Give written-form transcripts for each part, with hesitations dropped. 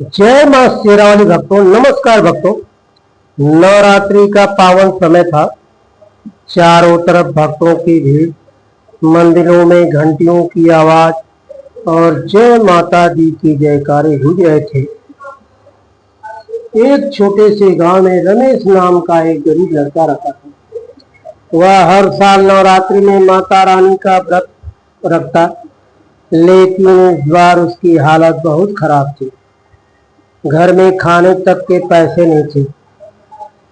जय मां शेरावाली भक्तों। नमस्कार भक्तों, नवरात्रि का पावन समय था। चारों तरफ भक्तों की भीड़, मंदिरों में घंटियों की आवाज और जय माता दी की जयकारे गूंज रहे थे। एक छोटे से गांव में रमेश नाम का एक गरीब लड़का रहता था। वह हर साल नवरात्रि में माता रानी का व्रत रखता, लेकिन इस बार उसकी हालत बहुत खराब थी। घर में खाने तक के पैसे नहीं थे।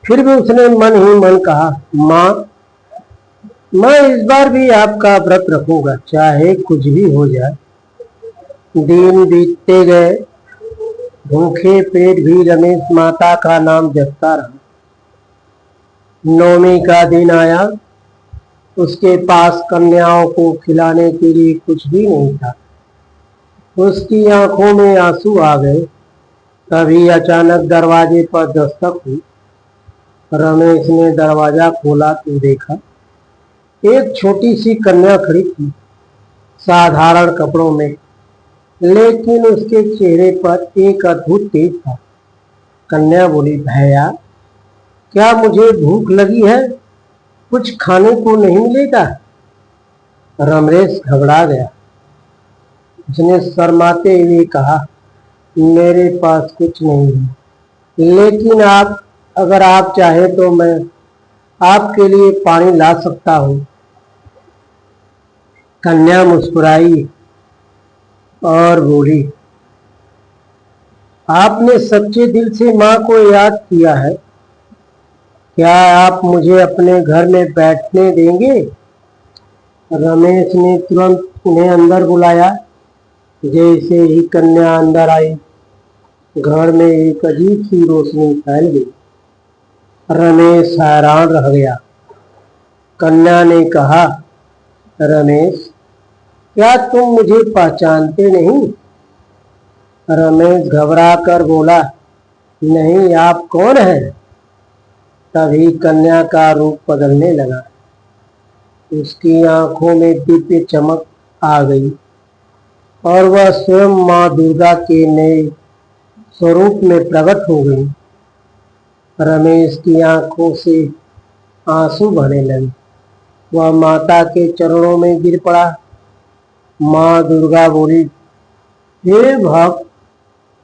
फिर भी उसने मन ही मन कहा, माँ, मैं इस बार भी आपका व्रत रखूंगा, चाहे कुछ भी हो जाए। दिन बीतते गए। भूखे पेट भी रमेश माता का नाम जपता रहा। नवमी का दिन आया। उसके पास कन्याओं को खिलाने के लिए कुछ भी नहीं था। उसकी आंखों में आंसू आ गए। तभी अचानक दरवाजे पर दस्तक हुई। रमेश ने दरवाजा खोला तो देखा एक छोटी सी कन्या खड़ी थी, साधारण कपड़ों में, लेकिन उसके चेहरे पर एक अद्भुत तेज था। कन्या बोली, भैया, क्या मुझे भूख लगी है? कुछ खाने को नहीं मिलेगा? रमेश घबरा गया। उसने शर्माते हुए कहा, मेरे पास कुछ नहीं है, लेकिन अगर आप चाहे तो मैं आपके लिए पानी ला सकता हूँ। कन्या मुस्कुराई और बोली, आपने सच्चे दिल से माँ को याद किया है। क्या आप मुझे अपने घर में बैठने देंगे? रमेश ने तुरंत उन्हें अंदर बुलाया। जैसे ही कन्या अंदर आई, घर में एक अजीब सी रोशनी फैल गई। रमेश हैरान रह गया। कन्या ने कहा, रमेश, क्या तुम मुझे पहचानते नहीं? रमेश घबरा कर बोला, नहीं, आप कौन हैं? तभी कन्या का रूप बदलने लगा। उसकी आंखों में दिव्य चमक आ गई और वह स्वयं माँ दुर्गा के नए स्वरूप में प्रकट हो गई। रमेश की आंखों से आंसू बहने लगे। वह माता के चरणों में गिर पड़ा। माँ दुर्गा बोली, हे भक्त,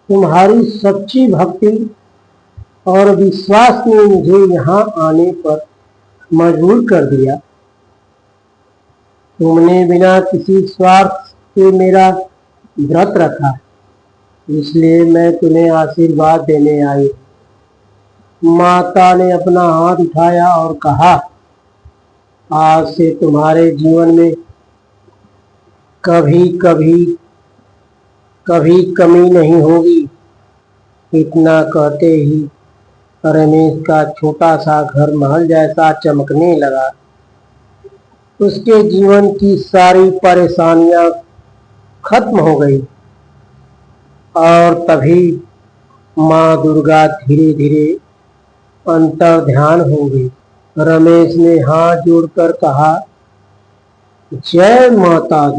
तुम्हारी सच्ची भक्ति और विश्वास ने मुझे यहाँ आने पर मजबूर कर दिया। तुमने बिना किसी स्वार्थ के मेरा व्रत रखा, इसलिए मैं तुम्हें आशीर्वाद देने आई। माता ने अपना हाथ उठाया और कहा, आज से तुम्हारे जीवन में कभी कभी कभी कमी नहीं होगी। इतना कहते ही रमेश का छोटा सा घर महल जैसा चमकने लगा। उसके जीवन की सारी परेशानियां खत्म हो गई और तभी माँ दुर्गा धीरे धीरे अंतर ध्यान हो गई। रमेश ने हाथ जोड़कर कहा, जय माता दी।